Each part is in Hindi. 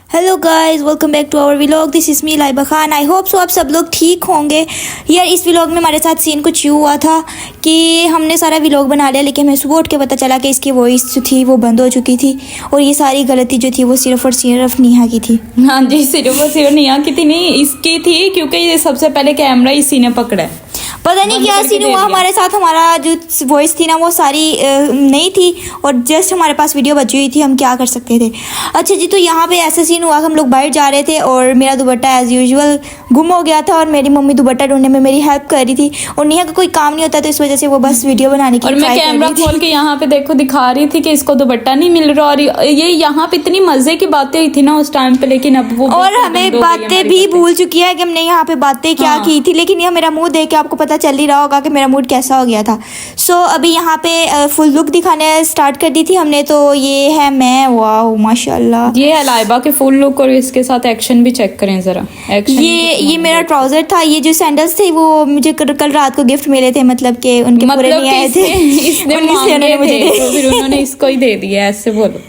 Hello guys, welcome back to our vlog. This is me Laiba Khan. I hope so आप सब लोग ठीक होंगे। यार इस व्लॉग में हमारे साथ सीन कुछ यूँ हुआ था कि हमने सारा व्लॉग बना लिया, लेकिन हमें सुबह उठ के पता चला कि इसकी वॉइस जो थी वो बंद हो चुकी थी और ये सारी गलती जो थी वो सिर्फ और सिर्फ नेहा की थी। हाँ जी, सिर्फ और सिर्फ नेहा की थी, नहीं इसकी थी, क्योंकि ये सबसे पहले कैमरा इसी ने पकड़ा है। पता नहीं क्या सीन हुआ हमारे साथ। हमारा जो वॉइस थी ना वो सारी नहीं थी और जस्ट हमारे पास वीडियो बची हुई थी, हम क्या कर सकते थे। अच्छा जी, तो यहाँ पे ऐसा सीन हुआ, हम लोग बाहर जा रहे थे और मेरा दुपट्टा एज यूजुअल गुम हो गया था और मेरी मम्मी दुपट्टा ढूंढने में मेरी हेल्प कर रही थी और नेहा का कोई काम नहीं होता तो इस वजह से वो बस वीडियो बनाने की और मैं कैमरा खोल के यहाँ पे देखो दिखा रही थी कि इसको दुपट्टा नहीं मिल रहा। और ये यहाँ पे इतनी मजे की बातें हुई थी ना उस टाइम पे, लेकिन अब वो और हमें बातें भी भूल चुकी है कि हमने यहाँ पे बातें क्या की थी। लेकिन यह मेरा मुंह देख के आपको पता चल ही रहा होगा कि मेरा मूड कैसा हो गया था। सो अभी यहाँ पे फुल लुक दिखाने स्टार्ट कर दी थी हमने। तो ये है मैं, वाह माशाल्लाह, ये है लाइबा के फुल लुक और इसके साथ एक्शन भी चेक करें जरा। एक्शन ये मेरा ट्राउजर था। ये जो सैंडल्स थे वो मुझे कल रात को गिफ्ट मिले थे, मतलब कि उनके पूरे नहीं आए थे, इसने मांगे थे तो फिर उन्होंने इसको ही दे दिया, ऐसे बोलो।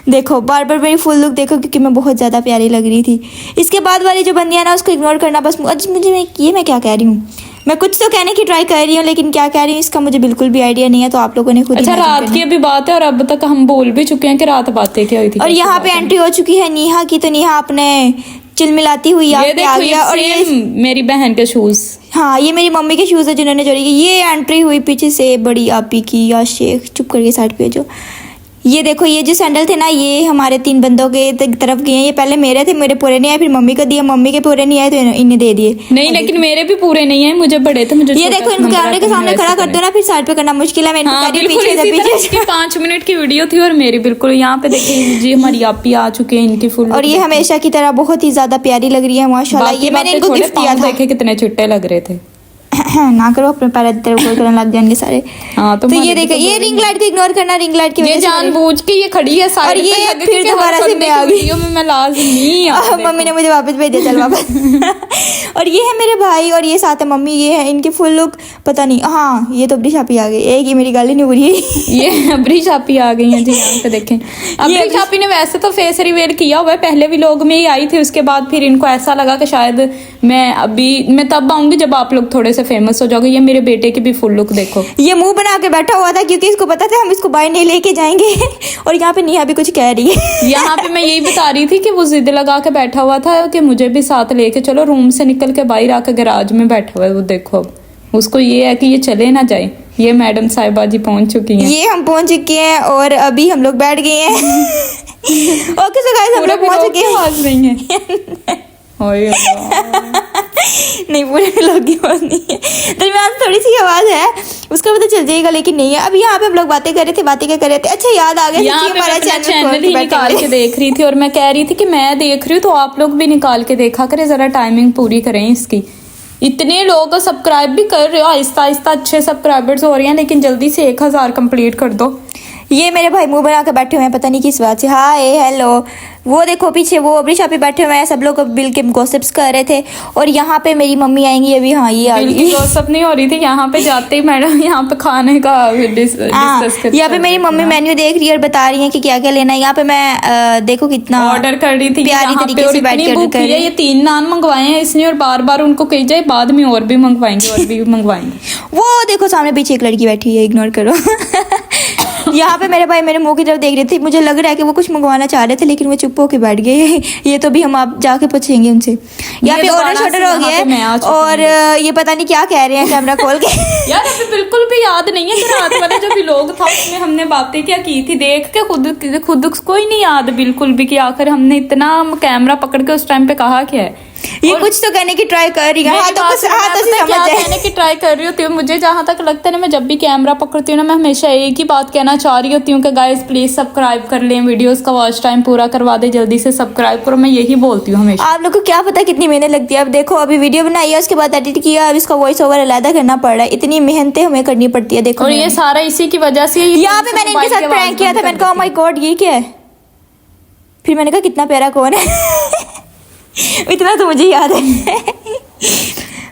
देखो बार बार मेरी फुल लुक देखो, क्योंकि मैं बहुत ज़्यादा प्यारी लग रही थी। इसके बाद वाली जो बंदियाँ ना उसको इग्नोर करना बस। मैं क्या कह रही हूँ, मैं कुछ तो कहने की ट्राई कर रही हूँ लेकिन क्या कह रही हूँ इसका मुझे बिल्कुल भी आइडिया नहीं है। तो आप लोगों ने खुद अच्छा, रात की अभी बात है और अब तक हम बोल भी चुके हैं कि रात बातें क्या हुई थी। और यहाँ पे एंट्री हो चुकी है नेहा की। तो नेहा अपने चिलमिलाती हुई आ गया और ये मेरी बहन के शूज, हाँ ये मेरी मम्मी के शूज़ है जिन्होंने चोरी की। ये एंट्री हुई पीछे से बड़ी आपी की, या शेख चुप करके साइड पे जो ये देखो, ये जो सैंडल थे ना ये हमारे 3 बंदों के तरफ गए हैं। ये पहले मेरे थे, मेरे पूरे नहीं आए, फिर मम्मी को दिए, मम्मी के पूरे नहीं आए तो इन्हें दे दिए। नहीं लेकिन मेरे भी पूरे नहीं है, मुझे बड़े थे। मुझे ये देखो इनको कैमरे के सामने खड़ा कर दो ना, फिर साइड पे करना मुश्किल है। मैं हाँ, पीछे पीछे 5 मिनट की वीडियो थी और मेरी बिल्कुल यहाँ पे देखिए जी हमारी आपी आ चुके हैं इनकी फुल। और ये हमेशा की तरह बहुत ही ज्यादा प्यारी लग रही है माशाल्लाह। ये मैंने इनको गिफ्ट दिया था। देखे कितने चिट्टे लग रहे थे। ना करो, अपने पैर इधर ऊपर करने लग जाएंगे सारे। हाँ तो ये देखो, ये रिंग लाइट को इग्नोर करना, रिंग लाइट की वजह से जानबूझ के ये खड़ी है साइड और ये फिर दोबारा से मैं आ गई। मैं लाज़मी मम्मी ने मुझे वापस भेज दिया, चल वापस। और ये है मेरे भाई और ये साथ है मम्मी। ये है इनके फुल लुक, पता नहीं। हाँ ये तो अबरी छापी आ गई, एक ये मेरी गाल ही नहीं बुरी। ये अबरी छापी आ गई है जी, यहाँ पे देखें। अबरी छापी ने वैसे तो फेस रिवील किया हुआ है, पहले भी लोग में ही आई थी। उसके बाद फिर इनको ऐसा लगा कि शायद मैं तब आऊंगी जब आप लोग थोड़े से फेमस हो जाओगे। ये मेरे बेटे की भी फुल लुक देखो, ये मुंह बना के बैठा हुआ था क्योंकि इसको पता था हम इसको बाहर नहीं लेके जाएंगे। और यहाँ पे नेहा भी कुछ कह रही है। यहाँ पे मैं यही बता रही थी कि वो जिद लगा के बैठा हुआ था कि मुझे भी साथ लेके चलो। रूम से निकल के बाहर आकर गैराज में बैठा हुआ है वो देखो। अब उसको ये है कि ये चले ना जाए। ये मैडम साहिबा जी पहुंच चुकी हैं। ये हम पहुंच चुके हैं और अभी हम लोग बैठ गए हैं। ओके सो गाइस, हम लोग पहुंच चुके हैं। आवाज नहीं है नहीं, पूरे लोग की आवाज नहीं है, दरमियान थोड़ी सी आवाज है, उसका पता चल जाएगा लेकिन नहीं है। अब यहाँ पे हम लोग बातें कर रहे थे, बातें क्या कर रहे थे। अच्छा याद आ गया, हमारा चैनल ही निकाल के देख रही थी और मैं कह रही थी कि मैं देख रही हूँ तो आप लोग भी निकाल के देखा करें, जरा टाइमिंग पूरी करें इसकी। इतने लोग सब्सक्राइब भी कर रहे हो, आहिस्ता आहिस्ता अच्छे सब्सक्राइबर्स हो रहे हैं, लेकिन जल्दी से 1000 कंप्लीट कर दो। ये मेरे भाई मुंह बना के बैठे हुए हैं, पता नहीं किस बात से। हाय हेलो, वो देखो पीछे वो अबरी छापी बैठे हुए हैं, सब लोग बिल के गॉसिप्स कर रहे थे। और यहाँ पे मेरी मम्मी आएंगी अभी। हाँ ये आ गई। गॉसिप नहीं हो रही थी यहाँ पे, जाते ही मैडम यहाँ पे खाने का डिस्कस कर। यहाँ पे मेरी मम्मी मेन्यू देख रही है और बता रही है कि क्या क्या लेना है। यहाँ पे मैं देखो कितना ऑर्डर कर रही थी प्यारी तरीके से बैठ कर। ये 3 नान मंगवाए हैं इसने और बार बार उनको कही जाए बाद में और भी मंगवाएंगे और भी मंगवाएंगे। वो देखो सामने पीछे एक लड़की बैठी है, इग्नोर करो। यहाँ पे मेरे भाई मेरे मुंह की तरफ देख रहे थे, मुझे लग रहा है कि वो कुछ मंगवाना चाह रहे थे लेकिन वो चुप होके बैठ गए। ये तो भी हम आप जाके पूछेंगे उनसे। यहाँ पे ऑर्डर शॉर्डर हो गया और ये पता नहीं क्या कह रहे हैं कैमरा खोल के। यार अभी बिल्कुल भी याद नहीं है कि रात वाला जो व्लॉग था उसमें हमने बातें क्या की थी, देख के खुद को ही नहीं याद बिल्कुल भी कि आखिर हमने इतना कैमरा पकड़ के उस टाइम पे कहा क्या है। ये कुछ तो कहने की ट्राई कर रही है, हाथों से कहने की ट्राई कर रही होती हूँ। मुझे जहाँ तक लगता है ना, मैं जब भी कैमरा पकड़ती हूँ ना, मैं हमेशा एक ही बात कहना चाह रही होती हूँ कि गाइस प्लीज सब्सक्राइब कर लें, वीडियोस का वॉच टाइम पूरा करवा दे, जल्दी से सब्सक्राइब करो। मैं यही बोलती हूँ हमेशा। आप लोग को क्या पता कितनी मेहनत लगती है। अब देखो अभी वीडियो बनाई है, उसके बाद एडिट किया, अब इसका वॉइस ओवर अलग करना पड़ रहा है, इतनी मेहनतें हमें करनी पड़ती है। देखो और ये सारा इसी की वजह से। यहाँ पे मैंने इनके साथ प्रैंक किया था, मैंने कहा माय गॉड ये क्या है, फिर मैंने कहा कितना प्यारा कौन है। इतना तो मुझे याद है।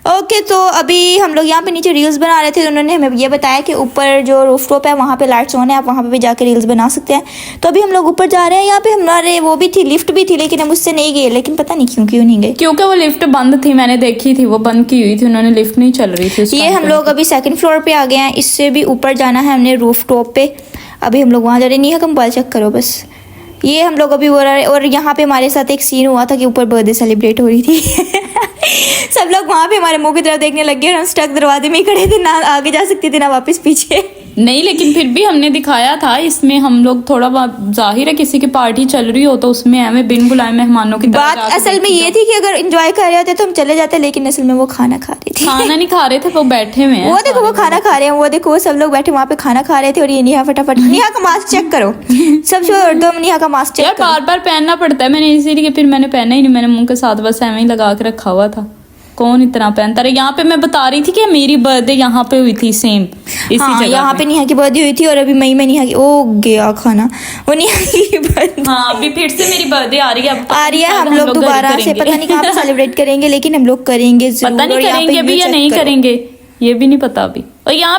ओके तो अभी हम लोग यहाँ पे नीचे रील्स बना रहे थे, तो उन्होंने हमें ये बताया कि ऊपर जो रूफटॉप है वहाँ पे लाइट्स ऑन है, आप वहाँ पे भी जाकर रील्स बना सकते हैं। तो अभी हम लोग ऊपर जा रहे हैं। यहाँ पे हमारे वो भी थी, लिफ्ट भी थी, लेकिन हम उससे नहीं गए, लेकिन पता नहीं क्यों नहीं गए, क्योंकि वो लिफ्ट बंद थी, मैंने देखी थी वो बंद की हुई थी, उन्होंने लिफ्ट नहीं चल रही थी उस ये टाइम हम पे। लोग अभी सेकंड फ्लोर पे आ गए हैं, इससे भी ऊपर जाना है हमने रूफटॉप पे। अभी हम लोग वहाँ जा रहे हैं। नहीं है कंपाल चेक करो बस। ये हम लोग अभी हो रहा है। और यहाँ पे हमारे साथ एक सीन हुआ था कि ऊपर बर्थडे सेलिब्रेट हो रही थी सब लोग वहाँ पे हमारे मुंह की तरफ देखने लग गए और हम स्टक दरवाजे में ही खड़े थे, ना आगे जा सकते थे ना वापस पीछे। नहीं, लेकिन फिर भी हमने दिखाया था इसमें, हम लोग थोड़ा जाहिर है किसी की पार्टी चल रही हो तो उसमें हमें बिन बुलाए मेहमानों की तरह बात जाके असल में देखी ये थी कि अगर एंजॉय कर रहे होते तो हम चले जाते, लेकिन असल में वो खाना खा रही थी। खाना नहीं खा रहे थे, वो बैठे हुए हैं। वो देखो वो खाना खा रहे हैं, वो देखो वो सब लोग बैठे वहाँ पे खाना खा रहे थे। और ये नेहा फटाफट नेहा का मास्क चेक करो, सब छोड़ दो, नेहा का मास्क यार चेक करो। बार बार पहनना पड़ता है, मैंने इसीलिए फिर मैंने पहना ही नहीं, मैंने मुंह के साथ बस ऐਵੇਂ ही लगा के रखा हुआ था। कौन इतना पहनता रहा। यहाँ पे मैं बता रही थी कि मेरी बर्थडे यहाँ पे हुई थी सेम इसी हाँ, जगह यहाँ पे नेहा की बर्थडे हुई थी और अभी मई में नेहा की ओ गया खाना, वो नेहा की बर्थडे हाँ, अभी फिर से मेरी बर्थडे आ रही है। अब आ रही है। हम लोग घर दोबारा से करेंगे। पता नहीं कहाँ पे सेलिब्रेट करेंगे, लेकिन हम लोग करेंगे जरूर। पता नहीं और यहाँ पे करेंगे भी या check नहीं करो। करेंगे ये भी नहीं पता अभी। और यहाँ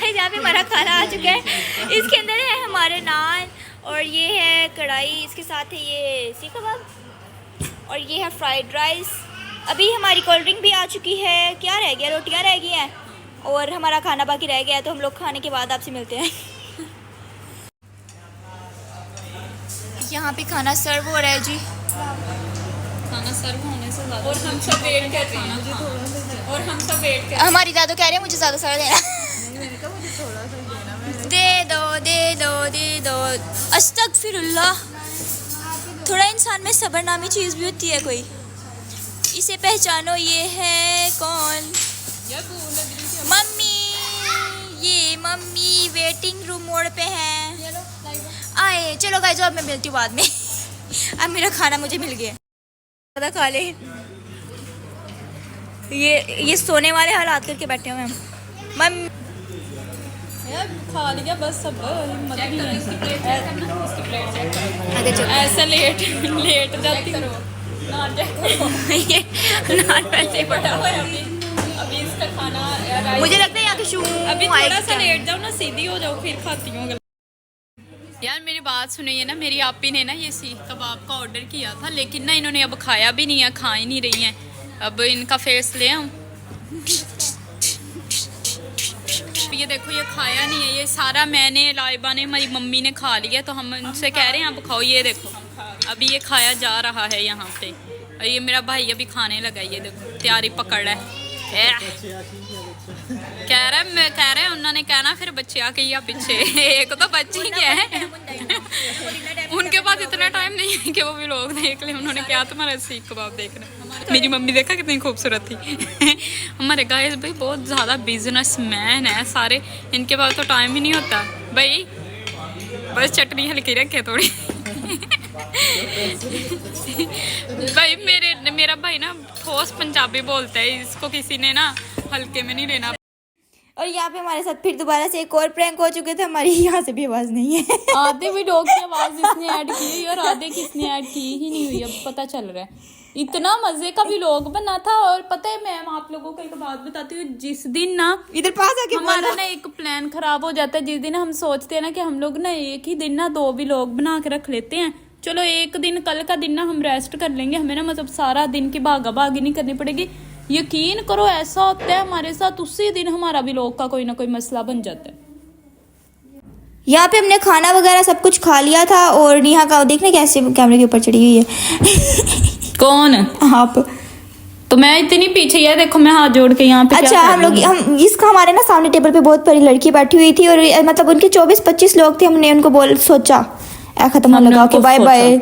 यहाँ पे हमारा खाना आ चुका है। इसके अंदर है हमारे नान और ये है कढ़ाई, इसके साथ है ये सीख कबाब और ये है फ्राइड राइस। अभी हमारी कोल्ड ड्रिंक भी आ चुकी है। क्या रह गया, रोटियां रह गई हैं और हमारा खाना बाकी रह गया है। तो हम लोग खाने के बाद आपसे मिलते हैं। यहाँ पे खाना सर्व हो रहा है जी। खाना सर्व होने से ज़्यादा और हम सब वेट कर रहे हैं और हम सब वेट कर हमारी दादू कह रहे हैं मुझे ज़्यादा सारा देना। दे दो अस्तगफिरुल्लाह। थोड़ा इंसान में सब्र नामी चीज़ भी होती है कोई। इसे पहचानो, ये है कौन? मम्मी। ये मम्मी वेटिंग रूम मोड पे हैं। आए चलो गाइस, अब मैं मिलती हूँ बाद में। अब मेरा खाना मुझे मिल गया, ज़्यादा खा ले। ये सोने वाले हालात करके बैठे हुए हैं मम्मी। यार खा लिया बस सब, हिम्मत नहीं है इसकी प्लेट आगे चलो। ऐसे लेट जाती करो ना ये नान वैसे ही पड़ा हुआ है। अभी इसका खाना मुझे लगता है यहाँ के शू अभी थोड़ा सा लेट जाओ ना, सीधी हो जाओ फिर खाती हूँ। यार मेरी बात सुनिए ना, मेरी आपी ने ना ये सीख कबाब का ऑर्डर किया था, लेकिन ना इन्होंने अब खाया भी नहीं है, खा ही नहीं रही हैं। अब इनका फेस ले आऊँ। ये देखो ये खाया नहीं है, ये सारा मैंने, लाइबा ने, हमारी मम्मी ने खा लिया। तो हम उनसे कह रहे हैं अब खाओ। ये देखो अभी ये खाया जा रहा है यहाँ पे। और ये मेरा भाई अभी खाने लगा, ये देखो तैयारी पकड़ है। कह रहे हैं उन्होंने कहना फिर बच्चे आके या पीछे। एक तो बच्चे ही क्या है उनके पास इतना टाइम नहीं है कि वो भी लोग देख ले। उन्होंने क्या तुम्हारा सीख कबाब देखना। मेरी मम्मी देखा कितनी खूबसूरत थी। हमारे गाइस भाई बहुत ज़्यादा बिजनेसमैन है सारे, इनके पास तो टाइम ही नहीं होता भाई। बस चटनी हल्की रखे थोड़ी। भाई मेरा भाई ना ठोस पंजाबी बोलता है, इसको किसी ने ना हल्के में नहीं लेना। और यहाँ पे हमारे साथ फिर दोबारा से एक और प्रैंक हो चुके थे। हमारी यहाँ से भी आवाज़ नहीं है। आधे भी डॉग की आवाज़ इसने ऐड की हुई और आधे किसने ऐड की ही नहीं हुई, अब पता चल रहा है। इतना मजे का भी लोग बना था। और पता है मैम आप लोगों को एक बात बताती हूँ, जिस दिन ना इधर पास आके हमारा ना एक प्लान खराब हो जाता है, जिस दिन हम सोचते हैं ना कि हम लोग ना एक ही दिन ना 2 भी लोग बना के रख लेते हैं, चलो एक दिन कल का दिन ना हम रेस्ट कर लेंगे, हमें ना मतलब सारा दिन की भागा भागी नहीं करनी पड़ेगी। यकीन करो ऐसा होता है हमारे साथ, उसी दिन हमारा भी लोग का कोई ना कोई मसला बन जाता है। यहाँ पे हमने खाना वगैरह सब कुछ खा लिया था। और नेहा का देखने कैसे कैमरे के ऊपर चढ़ी हुई है। कौन आप? तो मैं इतनी पीछे है, देखो मैं हाथ जोड़ के यहाँ पे अच्छा हम इसका हमारे ना सामने टेबल पे बहुत बड़ी लड़की बैठी हुई थी और मतलब उनके 24-25 लोग थे। हमने उनको सोचा खत्म लगा के बाय बाय।